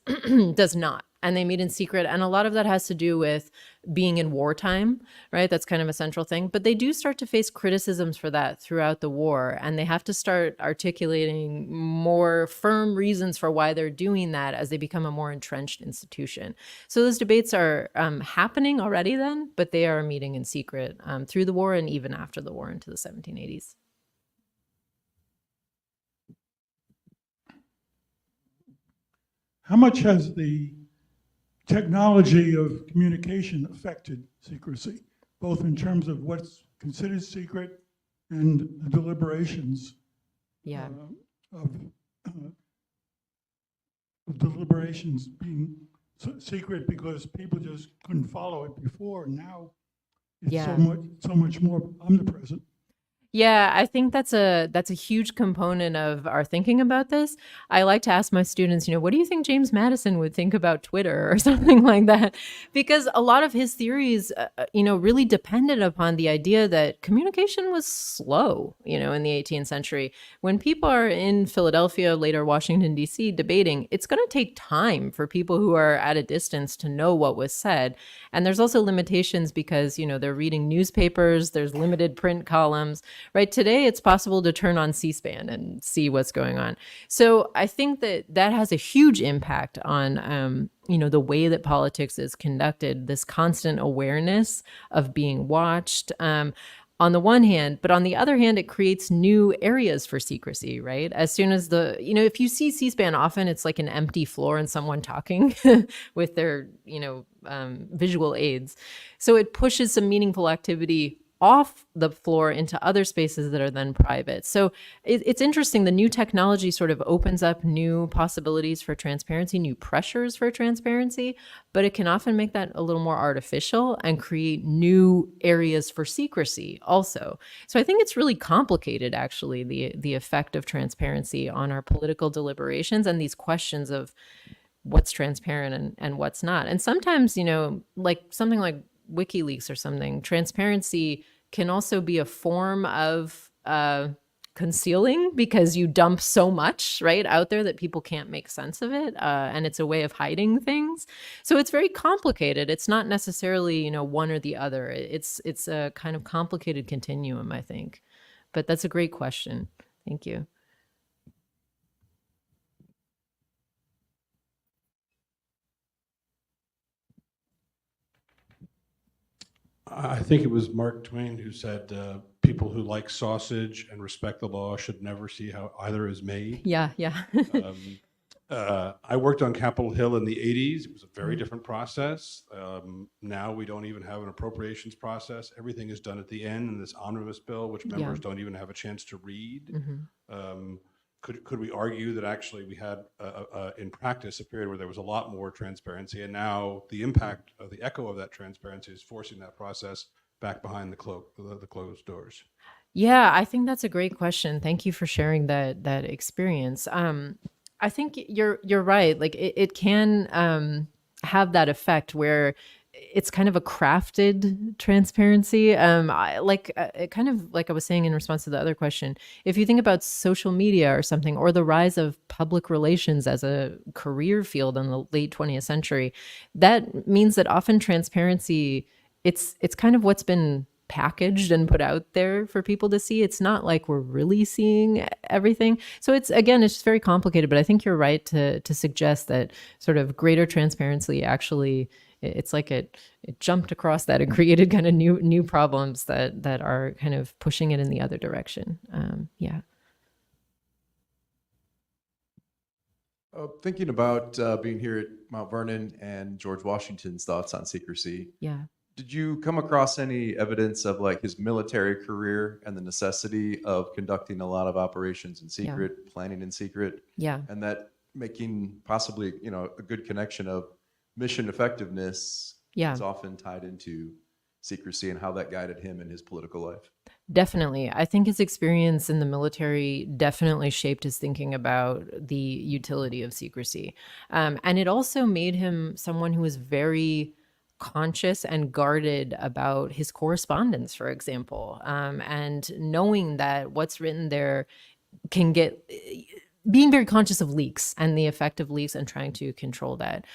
does not. And they meet in secret. And a lot of that has to do with being in wartime, right? That's kind of a central thing. But they do start to face criticisms for that throughout the war. And they have to start articulating more firm reasons for why they're doing that as they become a more entrenched institution. So those debates are happening already then, but they are meeting in secret through the war and even after the war into the 1780s. How much has the technology of communication affected secrecy, both in terms of what's considered secret and the deliberations of deliberations being secret because people just couldn't follow it before, and now it's so much more omnipresent? Yeah, I think that's a huge component of our thinking about this. I like to ask my students, what do you think James Madison would think about Twitter or something like that? Because a lot of his theories, really depended upon the idea that communication was slow, in the 18th century. When people are in Philadelphia, later Washington, D.C., debating, it's going to take time for people who are at a distance to know what was said. And there's also limitations because, they're reading newspapers, there's limited print columns. Right. Today, it's possible to turn on C-SPAN and see what's going on. So I think that has a huge impact on, the way that politics is conducted, this constant awareness of being watched. On the one hand, but on the other hand, it creates new areas for secrecy, right? As soon as if you see C-SPAN, often it's like an empty floor and someone talking with their, visual aids. So it pushes some meaningful activity off the floor into other spaces that are then private. So it's interesting. The new technology sort of opens up new possibilities for transparency, new pressures for transparency, but it can often make that a little more artificial and create new areas for secrecy also. So I think it's really complicated, actually, the effect of transparency on our political deliberations and these questions of what's transparent and what's not. And sometimes, like something like WikiLeaks or something, transparency can also be a form of concealing because you dump so much right out there that people can't make sense of it, and it's a way of hiding things. So it's very complicated. It's not necessarily, you know, one or the other. It's a kind of complicated continuum, I think. But that's a great question. Thank you. I think it was Mark Twain who said, people who like sausage and respect the law should never see how either is made. Yeah, yeah. I worked on Capitol Hill in the 80s. It was a very different process. Now we don't even have an appropriations process. Everything is done at the end in this omnibus bill, which members don't even have a chance to read. Could we argue that actually we had, in practice, a period where there was a lot more transparency, and now the impact of the echo of that transparency is forcing that process back behind the closed doors? Yeah, I think that's a great question. Thank you for sharing that experience. I think you're right. Like it can have that effect where it's kind of a crafted transparency. Kind of like I was saying in response to the other question, if you think about social media or something, or the rise of public relations as a career field in the late 20th century, that means that often transparency, it's kind of what's been packaged and put out there for people to see. It's not like we're really seeing everything. So it's just very complicated, but I think you're right to suggest that sort of greater transparency actually, it's like it jumped across that and created kind of new problems that are kind of pushing it in the other direction. Yeah. Thinking about being here at Mount Vernon and George Washington's thoughts on secrecy, Yeah. did you come across any evidence of like his military career and the necessity of conducting a lot of operations in secret, planning in secret, Yeah. and that making possibly, you know, a good connection of mission effectiveness is often tied into secrecy and how that guided him in his political life? Definitely. I think his experience in the military definitely shaped his thinking about the utility of secrecy. And it also made him someone who was very conscious and guarded about his correspondence, for example, and knowing that what's written there can being very conscious of leaks and the effect of leaks and trying to control that.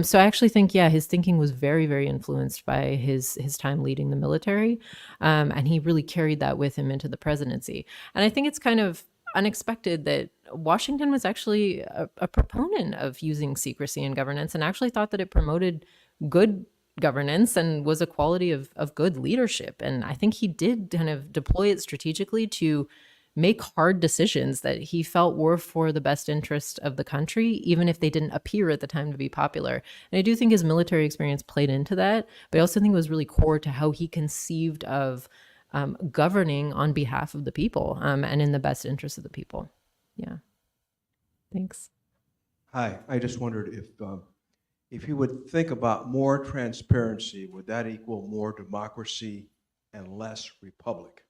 So I actually think, his thinking was very, very influenced by his time leading the military. And he really carried that with him into the presidency. And I think it's kind of unexpected that Washington was actually a proponent of using secrecy in governance, and actually thought that it promoted good governance and was a quality of good leadership. And I think he did kind of deploy it strategically to make hard decisions that he felt were for the best interest of the country, even if they didn't appear at the time to be popular. And I do think his military experience played into that, but I also think it was really core to how he conceived of governing on behalf of the people, and in the best interest of the people. Yeah. Thanks. Hi, I just wondered if you would think about more transparency, would that equal more democracy and less republic?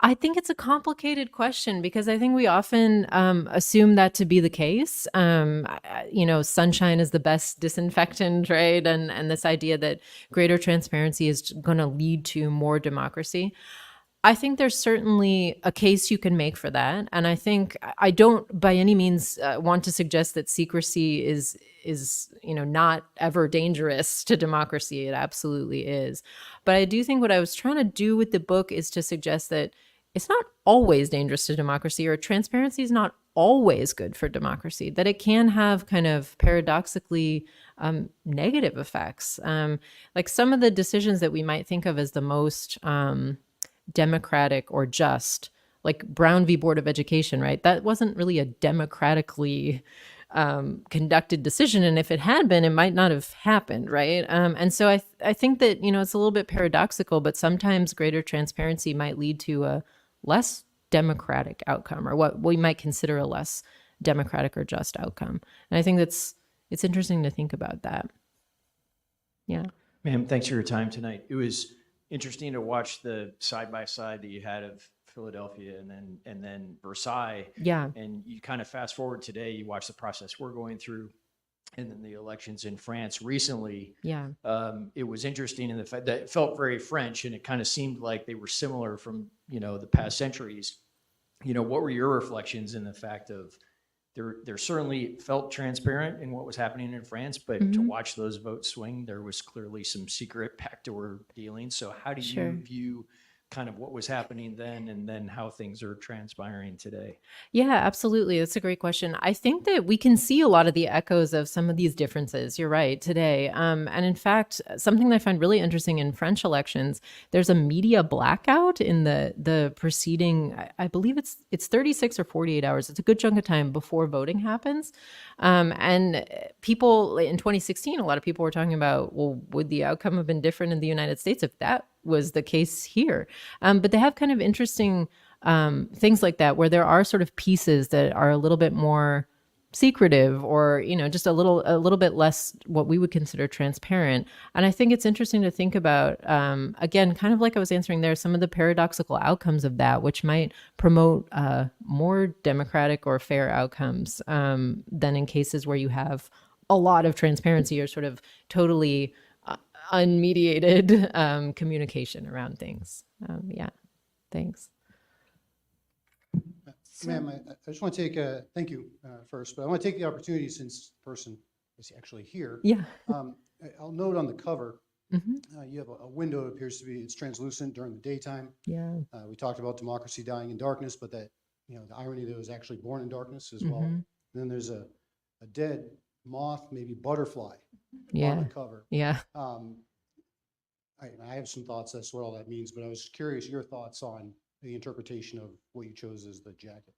I think it's a complicated question because I think we often assume that to be the case. Sunshine is the best disinfectant, right? And this idea that greater transparency is going to lead to more democracy. I think there's certainly a case you can make for that. And I think I don't by any means want to suggest that secrecy is not ever dangerous to democracy. It absolutely is. But I do think what I was trying to do with the book is to suggest that it's not always dangerous to democracy, or transparency is not always good for democracy, that it can have kind of paradoxically negative effects. Like some of the decisions that we might think of as the most democratic or just, like Brown v. Board of Education, right? That wasn't really a democratically conducted decision. And if it had been, it might not have happened, right? And so I think that, it's a little bit paradoxical, but sometimes greater transparency might lead to a less democratic outcome, or what we might consider a less democratic or just outcome. And I think it's interesting to think about that. Yeah. Ma'am, thanks for your time tonight. It was interesting to watch the side-by-side that you had of Philadelphia and then Versailles. Yeah. And you kind of fast forward today, you watch the process we're going through, and then the elections in France recently. Yeah. It was interesting in the fact that it felt very French, and it kind of seemed like they were similar from, the past centuries. what were your reflections in the fact of there certainly felt transparent in what was happening in France, but to watch those votes swing, there was clearly some secret backdoor dealings. So how do Sure. you view kind of what was happening then and then how things are transpiring today? Yeah, absolutely. That's a great question. I think that we can see a lot of the echoes of some of these differences. You're right, today. And in fact, something that I find really interesting in French elections, there's a media blackout in the preceding, I believe it's 36 or 48 hours. It's a good chunk of time before voting happens. And people in 2016, a lot of people were talking about, well, would the outcome have been different in the United States if that was the case here? But they have kind of interesting things like that, where there are sort of pieces that are a little bit more secretive, or just a little bit less what we would consider transparent. And I think it's interesting to think about, again, kind of like I was answering there, some of the paradoxical outcomes of that, which might promote more democratic or fair outcomes than in cases where you have a lot of transparency or sort of totally unmediated communication around things. Yeah, thanks. Ma'am, I just want to take thank you first, but I want to take the opportunity, since the person is actually here. Yeah. I'll note on the cover, you have a window that appears to be, it's translucent during the daytime. Yeah. We talked about democracy dying in darkness, but that, the irony that it was actually born in darkness as well. And then there's a dead moth, maybe butterfly on the cover. Yeah. I have some thoughts as to what all that means, but I was curious your thoughts on the interpretation of what you chose as the jacket.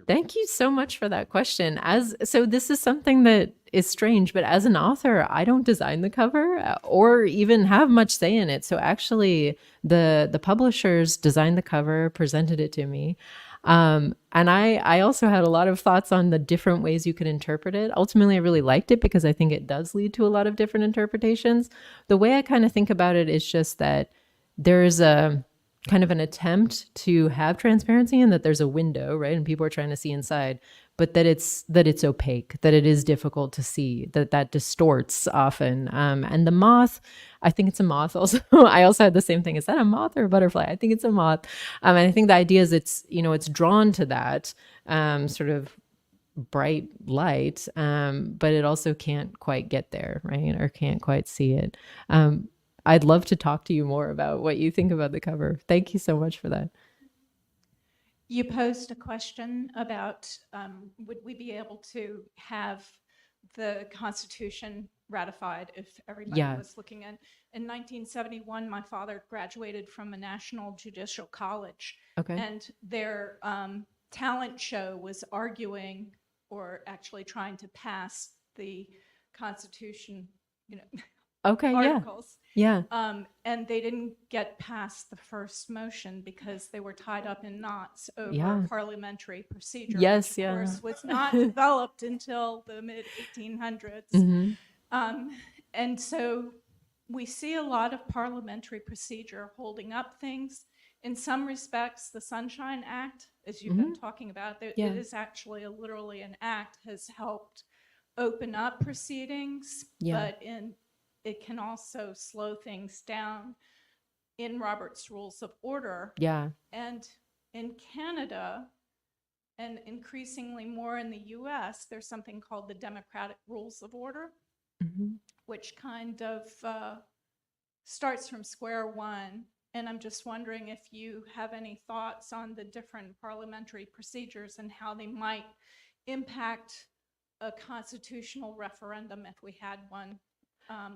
Thank you so much for that question. So this is something that is strange, but as an author, I don't design the cover or even have much say in it. So actually the publishers designed the cover, presented it to me. And I also had a lot of thoughts on the different ways you could interpret it. Ultimately, I really liked it because I think it does lead to a lot of different interpretations. The way I kind of think about it is just that there's a kind of an attempt to have transparency, and that there's a window, right? And people are trying to see inside, but that it's opaque, that it is difficult to see, that distorts often. And the moth, I think it's a moth also. I also had the same thing. Is that a moth or a butterfly? I think it's a moth. And I think the idea is it's drawn to that sort of bright light, but it also can't quite get there, right? Or can't quite see it. I'd love to talk to you more about what you think about the cover. Thank you so much for that. You posed a question about would we be able to have the Constitution ratified if everybody was looking in. In 1971, my father graduated from a national judicial college. Okay. And their talent show was arguing, or actually trying to pass the Constitution, Okay, articles. Yeah. And they didn't get past the first motion because they were tied up in knots over parliamentary procedure. Yes, which, of course, was not developed until the mid 1800s. And so we see a lot of parliamentary procedure holding up things. In some respects, the Sunshine Act, as you've been talking about, it is actually literally an act, has helped open up proceedings, but it can also slow things down in Robert's Rules of Order. Yeah. And in Canada, and increasingly more in the US, there's something called the Democratic Rules of Order, which kind of starts from square one. And I'm just wondering if you have any thoughts on the different parliamentary procedures and how they might impact a constitutional referendum if we had one.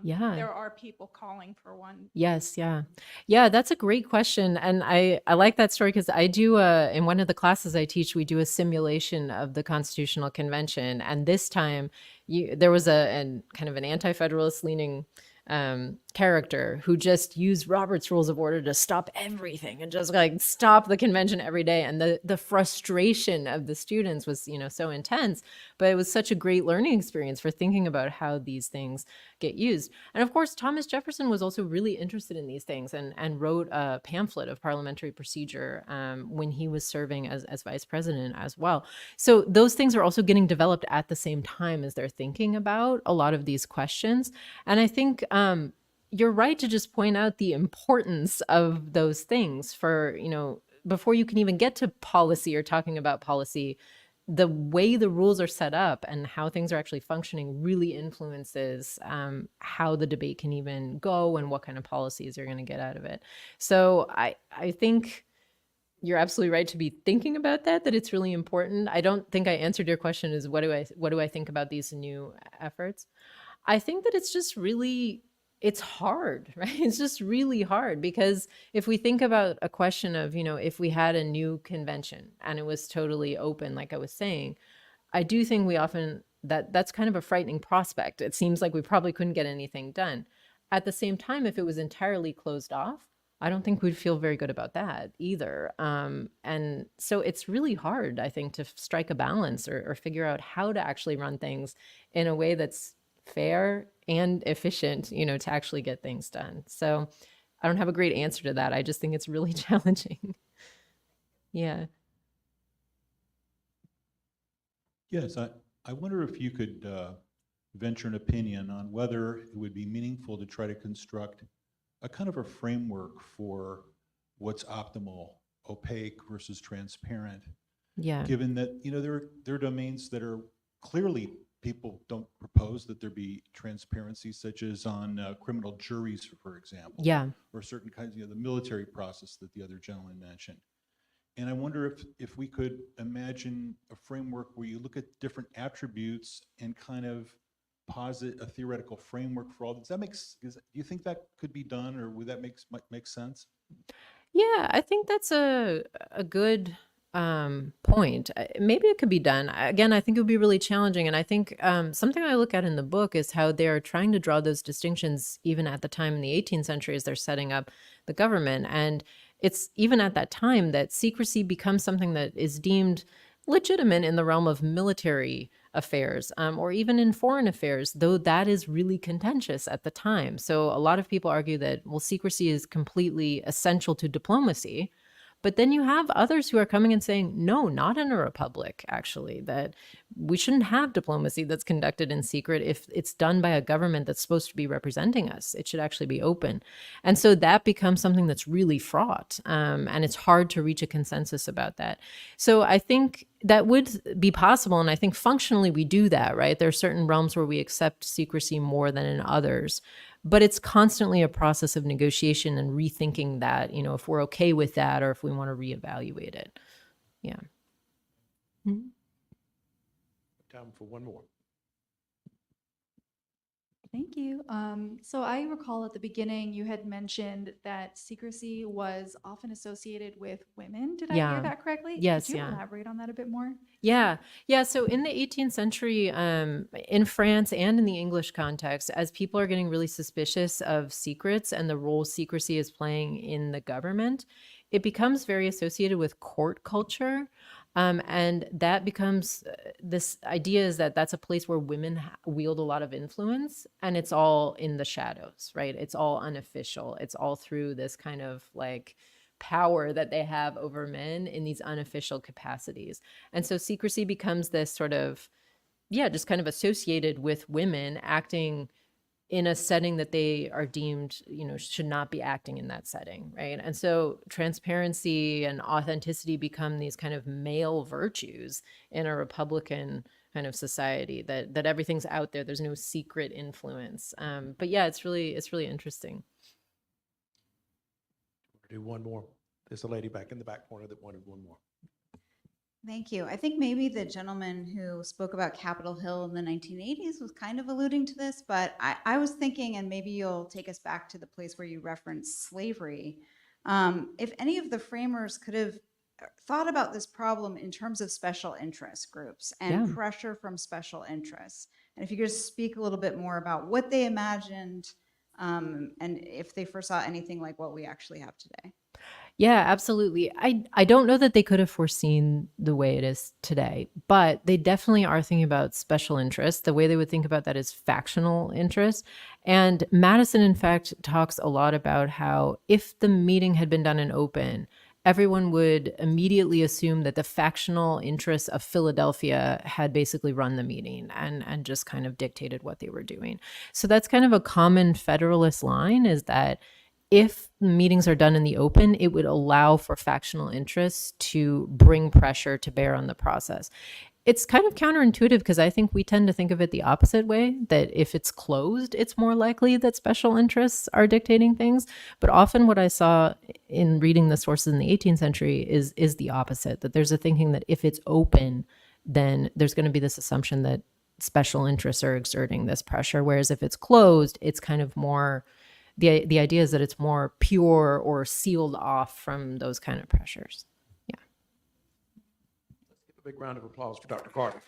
There are people calling for one. Yes. Yeah. That's a great question. And I like that story because I do, in one of the classes I teach, we do a simulation of the Constitutional Convention. And this time there was a kind of an anti-federalist leaning character who just used Robert's Rules of Order to stop everything and just like stop the convention every day. And the frustration of the students was, so intense, but it was such a great learning experience for thinking about how these things get used. And of course, Thomas Jefferson was also really interested in these things and wrote a pamphlet of parliamentary procedure when he was serving as vice president as well. So those things are also getting developed at the same time as they're thinking about a lot of these questions. And I think you're right to just point out the importance of those things for, before you can even get to policy or talking about policy, the way the rules are set up and how things are actually functioning really influences how the debate can even go and what kind of policies you're going to get out of it. So I think you're absolutely right to be thinking about that it's really important. I don't think I answered your question is what do I think about these new efforts? I think that it's just really, it's hard, right? It's just really hard because if we think about a question of, if we had a new convention and it was totally open, like I was saying, I do think we often, that's kind of a frightening prospect. It seems like we probably couldn't get anything done. At the same time, if it was entirely closed off, I don't think we'd feel very good about that either. And so it's really hard, I think, to strike a balance or figure out how to actually run things in a way that's fair and efficient, to actually get things done. So I don't have a great answer to that. I just think it's really challenging. Yeah. Yes, I wonder if you could venture an opinion on whether it would be meaningful to try to construct a kind of a framework for what's optimal, opaque versus transparent. Yeah. Given that, there are domains that are clearly people don't propose that there be transparency, such as on criminal juries, for example. Yeah. Or certain kinds, the military process that the other gentleman mentioned. And I wonder if we could imagine a framework where you look at different attributes and kind of posit a theoretical framework for all this. Do you think that could be done, or would that make sense? Yeah, I think that's a good point. Maybe it could be done. Again, I think it would be really challenging. And I think something I look at in the book is how they're trying to draw those distinctions even at the time in the 18th century as they're setting up the government. And it's even at that time that secrecy becomes something that is deemed legitimate in the realm of military affairs or even in foreign affairs, though that is really contentious at the time. So a lot of people argue that, well, secrecy is completely essential to diplomacy. But then you have others who are coming and saying, no, not in a republic, actually, that we shouldn't have diplomacy that's conducted in secret if it's done by a government that's supposed to be representing us. It should actually be open. And so that becomes something that's really fraught. And it's hard to reach a consensus about that. So I think that would be possible. And I think functionally we do that, right? There are certain realms where we accept secrecy more than in others. But it's constantly a process of negotiation and rethinking that, if we're okay with that or if we want to reevaluate it. Yeah. Mm-hmm. Time for one more. Thank you. So I recall at the beginning you had mentioned that secrecy was often associated with women. Did I hear that correctly? Yes. Could you elaborate on that a bit more? Yeah. So in the 18th century, in France and in the English context, as people are getting really suspicious of secrets and the role secrecy is playing in the government, it becomes very associated with court culture. And that becomes this idea is that that's a place where women wield a lot of influence, and it's all in the shadows, right? It's all unofficial. It's all through this kind of like power that they have over men in these unofficial capacities. And so secrecy becomes this sort of, just kind of associated with women acting in a setting that they are deemed, should not be acting in that setting, right? And so transparency and authenticity become these kind of male virtues in a Republican kind of society, that everything's out there. There's no secret influence. But it's really interesting. We'll do one more. There's a lady back in the back corner that wanted one more. Thank you. I think maybe the gentleman who spoke about Capitol Hill in the 1980s was kind of alluding to this, but I was thinking, and maybe you'll take us back to the place where you referenced slavery, if any of the framers could have thought about this problem in terms of special interest groups and pressure from special interests. And if you could just speak a little bit more about what they imagined and if they foresaw anything like what we actually have today. Yeah, absolutely. I don't know that they could have foreseen the way it is today, but they definitely are thinking about special interests. The way they would think about that is factional interests. And Madison, in fact, talks a lot about how if the meeting had been done in open, everyone would immediately assume that the factional interests of Philadelphia had basically run the meeting and just kind of dictated what they were doing. So that's kind of a common Federalist line, is that if meetings are done in the open, it would allow for factional interests to bring pressure to bear on the process. It's kind of counterintuitive because I think we tend to think of it the opposite way, that if it's closed, it's more likely that special interests are dictating things. But often what I saw in reading the sources in the 18th century is the opposite, that there's a thinking that if it's open, then there's going to be this assumption that special interests are exerting this pressure. Whereas if it's closed, it's kind of more, the idea is that it's more pure or sealed off from those kind of pressures. A big round of applause for Dr. Carter.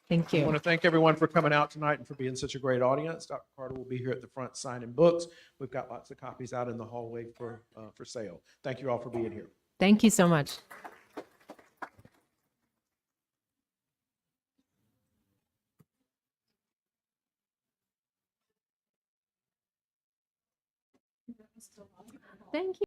Thank I you. want to thank everyone for coming out tonight and for being such a great audience. Dr. Carter will be here at the front signing books. We've got lots of copies out in the hallway for sale. Thank you all for being here. Thank you so much. Thank you.